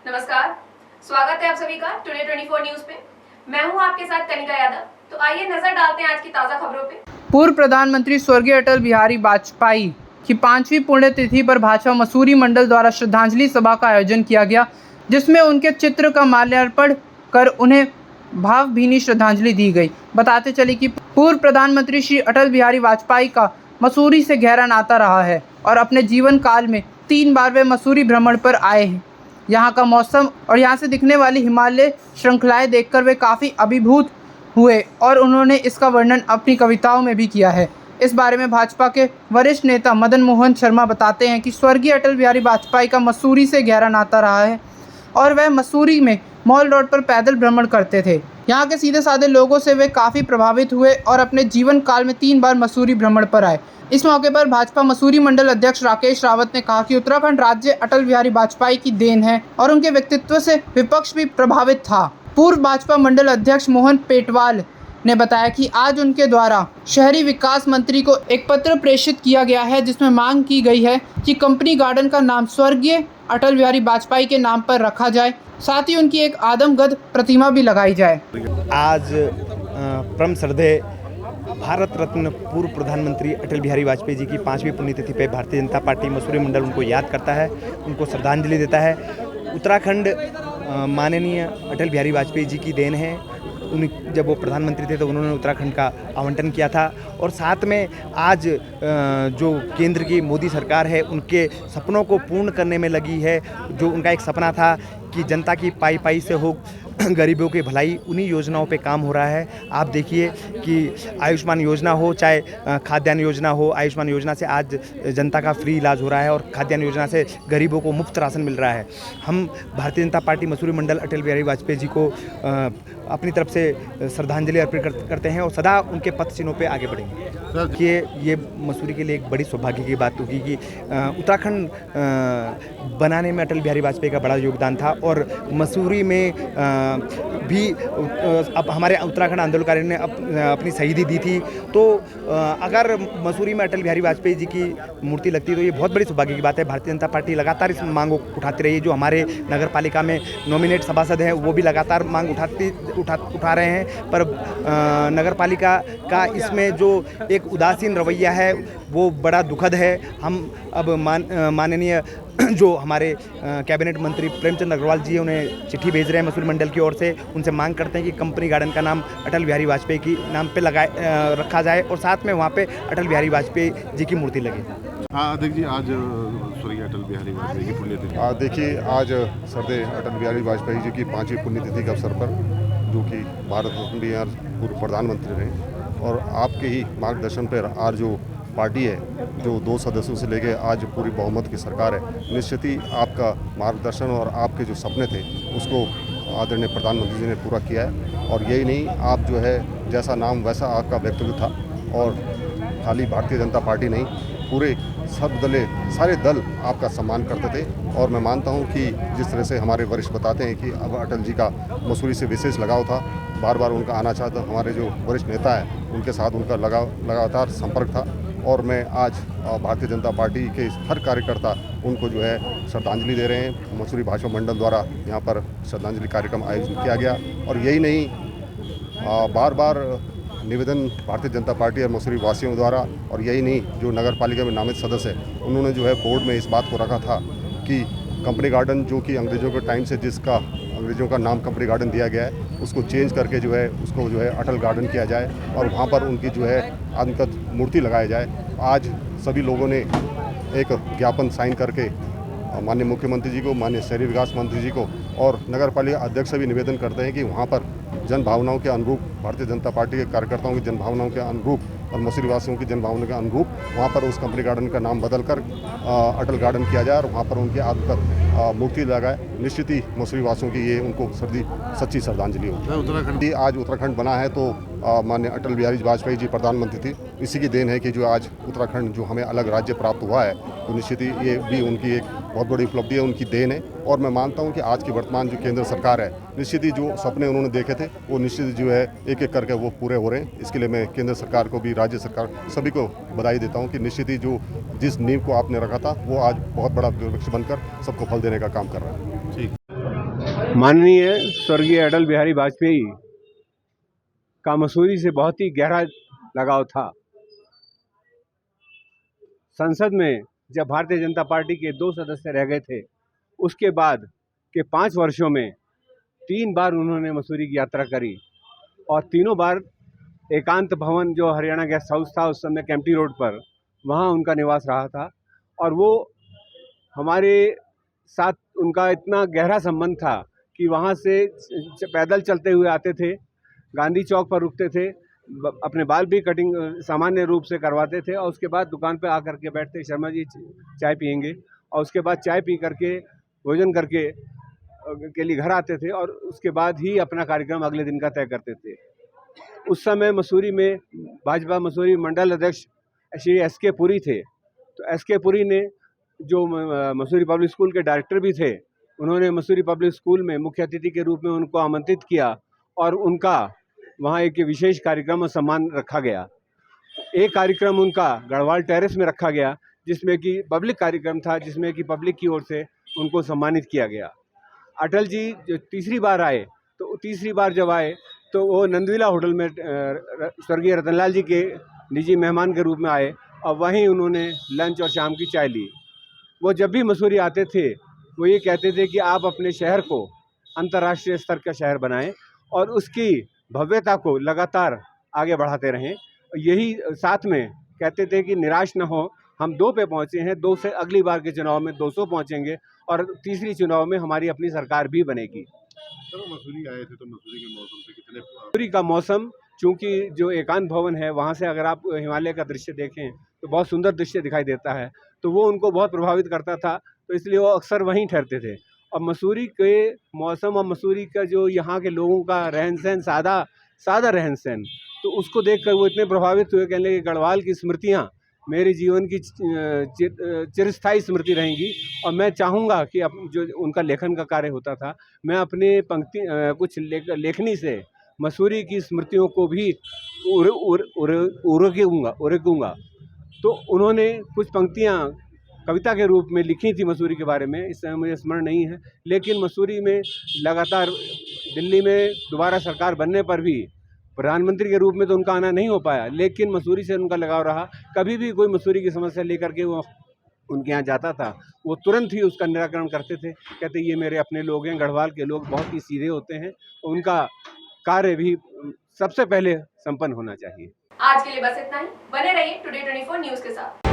नमस्कार, स्वागत है आप सभी का टुडे 24 न्यूज पे। मैं हूं आपके साथ कनिका यादव। तो आइए नजर डालते हैं आज की ताजा खबरों पे। पूर्व प्रधानमंत्री स्वर्गीय अटल बिहारी वाजपेयी की 5वीं पुण्यतिथि पर भाजपा मसूरी मंडल द्वारा श्रद्धांजलि सभा का आयोजन किया गया, जिसमें उनके चित्र का माल्यार्पण कर उन्हें भावभीनी श्रद्धांजलि दी गई। बताते चले कि पूर्व प्रधानमंत्री श्री अटल बिहारी वाजपेयी का मसूरी से गहरा नाता रहा है और अपने जीवन काल में 3 बार वे मसूरी भ्रमण पर आए हैं। यहाँ का मौसम और यहाँ से दिखने वाली हिमालय श्रृंखलाएं देखकर वे काफ़ी अभिभूत हुए और उन्होंने इसका वर्णन अपनी कविताओं में भी किया है। इस बारे में भाजपा के वरिष्ठ नेता मदन मोहन शर्मा बताते हैं कि स्वर्गीय अटल बिहारी वाजपेयी का मसूरी से गहरा नाता रहा है और वह मसूरी में मॉल रोड पर पैदल भ्रमण करते थे। यहाँ के सीधे साधे लोगों से वे काफ़ी प्रभावित हुए और अपने जीवन काल में 3 बार मसूरी भ्रमण पर आए। इस मौके पर भाजपा मसूरी मंडल अध्यक्ष राकेश रावत ने कहा कि उत्तराखंड राज्य अटल बिहारी वाजपेयी की देन है और उनके व्यक्तित्व से विपक्ष भी प्रभावित था। पूर्व भाजपा मंडल अध्यक्ष मोहन पेटवाल ने बताया कि आज उनके द्वारा शहरी विकास मंत्री को एक पत्र प्रेषित किया गया है, जिसमें मांग की गई है कि कंपनी गार्डन का नाम स्वर्गीय अटल बिहारी वाजपेयी के नाम पर रखा जाए, साथ ही उनकी एक आदमगद प्रतिमा भी लगाई जाए। आज परम श्रद्धेय भारत रत्न पूर्व प्रधानमंत्री अटल बिहारी वाजपेयी जी की 5वीं पुण्यतिथि पे भारतीय जनता पार्टी मसूरी मंडल उनको याद करता है, उनको श्रद्धांजलि देता है। उत्तराखंड माननीय अटल बिहारी वाजपेयी जी की देन है। जब वो प्रधानमंत्री थे तो उन्होंने उत्तराखंड का आवंटन किया था और साथ में आज जो केंद्र की मोदी सरकार है उनके सपनों को पूर्ण करने में लगी है। जो उनका एक सपना था कि जनता की पाई पाई से हो गरीबों की भलाई, उन्हीं योजनाओं पे काम हो रहा है। आप देखिए कि आयुष्मान योजना हो, चाहे खाद्यान्न योजना हो, आयुष्मान योजना से आज जनता का फ्री इलाज हो रहा है और खाद्यान्न योजना से गरीबों को मुफ्त राशन मिल रहा है। हम भारतीय जनता पार्टी मसूरी मंडल अटल बिहारी वाजपेयी जी को अपनी तरफ से श्रद्धांजलि अर्पित करते हैं और सदा उनके पथ चिन्हों पे आगे बढ़ेंगे। कि ये मसूरी के लिए एक बड़ी सौभाग्य की बात होगी कि उत्तराखंड बनाने में अटल बिहारी वाजपेयी का बड़ा योगदान था और मसूरी में भी अब हमारे उत्तराखंड आंदोलनकारियों ने अपनी शहीदी दी थी। तो अगर मसूरी में अटल बिहारी वाजपेयी जी की मूर्ति लगती है तो ये बहुत बड़ी सौभाग्य की बात है। भारतीय जनता पार्टी लगातार इस मांग को उठाती रही है। जो हमारे नगर पालिका में नॉमिनेट सभासद हैं वो भी लगातार मांग उठा रहे हैं, पर नगर पालिका का इसमें जो एक उदासीन रवैया है वो बड़ा दुखद है। हम अब माननीय जो हमारे कैबिनेट मंत्री प्रेमचंद अग्रवाल जी उन्हें चिट्ठी भेज रहे हैं मसूरी मंडल की ओर से, उनसे मांग करते हैं कि कंपनी गार्डन का नाम अटल बिहारी वाजपेयी की नाम पे रखा जाए और साथ में वहाँ पे अटल बिहारी वाजपेयी जी की मूर्ति लगे। अध्यक्ष जी, आज स्वर्गीय अटल बिहारी वाजपेयी की पुण्यतिथि। देखिए, आज श्रद्धेय अटल बिहारी वाजपेयी जी की 5वीं पुण्यतिथि के अवसर पर, जो कि भारत रत्न पूर्व प्रधानमंत्री रहे, और आपके ही मार्गदर्शन पर आज जो पार्टी है, जो 2 सदस्यों से लेकर आज पूरी बहुमत की सरकार है, निश्चित ही आपका मार्गदर्शन और आपके जो सपने थे उसको आदरणीय प्रधानमंत्री जी ने पूरा किया है। और यही नहीं, आप जो है जैसा नाम वैसा आपका व्यक्तित्व था और खाली भारतीय जनता पार्टी नहीं, पूरे सर्वदलीय सारे दल आपका सम्मान करते थे। और मैं मानता हूं कि जिस तरह से हमारे वरिष्ठ बताते हैं कि अब अटल जी का मसूरी से विशेष लगाव था, बार बार उनका आना चाहता, हमारे जो वरिष्ठ नेता हैं उनके साथ उनका लगातार संपर्क था। और मैं आज भारतीय जनता पार्टी के हर कार्यकर्ता उनको जो है श्रद्धांजलि दे रहे हैं। मसूरी भाजपा मंडल द्वारा यहाँ पर श्रद्धांजलि कार्यक्रम आयोजित किया गया। और यही नहीं, बार बार निवेदन भारतीय जनता पार्टी और मसूरी वासियों द्वारा, और यही नहीं, जो नगर पालिका में नामित सदस्य है उन्होंने जो है बोर्ड में इस बात को रखा था कि कंपनी गार्डन, जो कि अंग्रेज़ों के टाइम से जिसका अंग्रेज़ों का नाम कंपनी गार्डन दिया गया है, उसको चेंज करके जो है उसको जो है अटल गार्डन किया जाए और वहाँ पर उनकी जो है आदमकद मूर्ति लगाई जाए। आज सभी लोगों ने एक ज्ञापन साइन करके माननीय मुख्यमंत्री जी को, माननीय शहरी विकास मंत्री जी को और नगर पालिका अध्यक्ष से भी निवेदन करते हैं कि वहाँ पर जन भावनाओं के अनुरूप, भारतीय जनता पार्टी के कार्यकर्ताओं की जन भावनाओं के अनुरूप और मसूरी वासियों की जन भावनाओं के अनुरूप वहाँ पर उस कंपनी गार्डन का नाम बदलकर अटल गार्डन किया जाए और वहाँ पर उनकी आदमकद मूर्ति लगाए। निश्चित ही मसूरी वासियों की ये उनको सच्ची श्रद्धांजलि होगी। उत्तराखंड आज उत्तराखंड बना है तो माननीय अटल बिहारी वाजपेयी जी प्रधानमंत्री थी, इसी की देन है कि जो आज उत्तराखंड जो हमें अलग राज्य प्राप्त हुआ है, तो निश्चित ही ये भी उनकी एक बहुत बड़ी उपलब्धि है, उनकी देन है। और मैं मानता हूं कि आज की वर्तमान जो केंद्र सरकार है, निश्चित ही जो सपने उन्होंने देखे थे वो निश्चित जो है एक एक करके वो पूरे हो रहे हैं। इसके लिए मैं केंद्र सरकार को भी, राज्य सरकार सभी को बधाई देता हूं कि निश्चित ही जो जिस नींव को आपने रखा था वो आज बहुत बड़ा वृक्ष बनकर सबको फल देने का काम कर रहा है। ठीक। माननीय स्वर्गीय अटल बिहारी वाजपेयी का मसूरी से बहुत ही गहरा लगाव था। संसद में जब भारतीय जनता पार्टी के 2 सदस्य रह गए थे, उसके बाद के 5 वर्षों में 3 बार उन्होंने मसूरी की यात्रा करी और तीनों बार एकांत भवन जो हरियाणा गेस्ट हाउस था उस समय केम्प्टी रोड पर, वहाँ उनका निवास रहा था। और वो हमारे साथ उनका इतना गहरा संबंध था कि वहाँ से पैदल चलते हुए आते थे, गांधी चौक पर रुकते थे, अपने बाल भी कटिंग सामान्य रूप से करवाते थे और उसके बाद दुकान पे आकर के बैठते, शर्मा जी चाय पियेंगे, और उसके बाद चाय पी करके भोजन करके के लिए घर आते थे और उसके बाद ही अपना कार्यक्रम अगले दिन का तय करते थे। उस समय मसूरी में भाजपा मसूरी मंडल अध्यक्ष श्री एस.के. पुरी थे। तो एस.के. पुरी ने जो मसूरी पब्लिक स्कूल के डायरेक्टर भी थे, उन्होंने मसूरी पब्लिक स्कूल में मुख्य अतिथि के रूप में उनको आमंत्रित किया और उनका वहाँ एक विशेष कार्यक्रम और सम्मान रखा गया। एक कार्यक्रम उनका गढ़वाल टेरेस में रखा गया जिसमें कि पब्लिक कार्यक्रम था, जिसमें कि पब्लिक की ओर से उनको सम्मानित किया गया। अटल जी जो तीसरी बार आए, तो तीसरी बार जब आए तो वो नंदविला होटल में स्वर्गीय रतनलाल जी के निजी मेहमान के रूप में आए और वहीं उन्होंने लंच और शाम की चाय ली। वो जब भी मसूरी आते थे वो ये कहते थे कि आप अपने शहर को अंतर्राष्ट्रीय स्तर का शहर बनाएं और उसकी भव्यता को लगातार आगे बढ़ाते रहें। यही साथ में कहते थे कि निराश न हो, हम 2 पे पहुँचे हैं, 2 से अगली बार के चुनाव में 200 पहुँचेंगे और तीसरी चुनाव में हमारी अपनी सरकार भी बनेगी। सर, मसूरी आए थे तो मसूरी के मौसम से कितने मसूरी का मौसम, चूँकि जो एकांत भवन है वहाँ से अगर आप हिमालय का दृश्य देखें तो बहुत सुंदर दृश्य दिखाई देता है, तो वो उनको बहुत प्रभावित करता था, तो इसलिए वो अक्सर वहीं ठहरते थे। और मसूरी के मौसम और मसूरी का जो यहाँ के लोगों का रहन सहन, सादा रहन सहन, तो उसको देखकर वो इतने प्रभावित हुए, कहने लगे गढ़वाल की स्मृतियाँ मेरे जीवन की चिरस्थायी स्मृति रहेंगी और मैं चाहूँगा कि जो उनका लेखन का कार्य होता था, मैं अपने पंक्ति कुछ लेखनी से मसूरी की स्मृतियों को भी उरगूँगा। तो उन्होंने कुछ पंक्तियाँ कविता के रूप में लिखी थी मसूरी के बारे में, इस समय मुझे स्मरण नहीं है, लेकिन मसूरी में लगातार दिल्ली में दोबारा सरकार बनने पर भी प्रधानमंत्री के रूप में तो उनका आना नहीं हो पाया, लेकिन मसूरी से उनका लगाव रहा। कभी भी कोई मसूरी की समस्या लेकर के वो उनके यहाँ जाता था, वो तुरंत ही उसका निराकरण करते थे। कहते ये मेरे अपने लोग हैं, गढ़वाल के लोग बहुत ही सीधे होते हैं, उनका कार्य भी सबसे पहले संपन्न होना चाहिए। आज के लिए बस इतना ही। बने रहिए टुडे 24 न्यूज़ के साथ।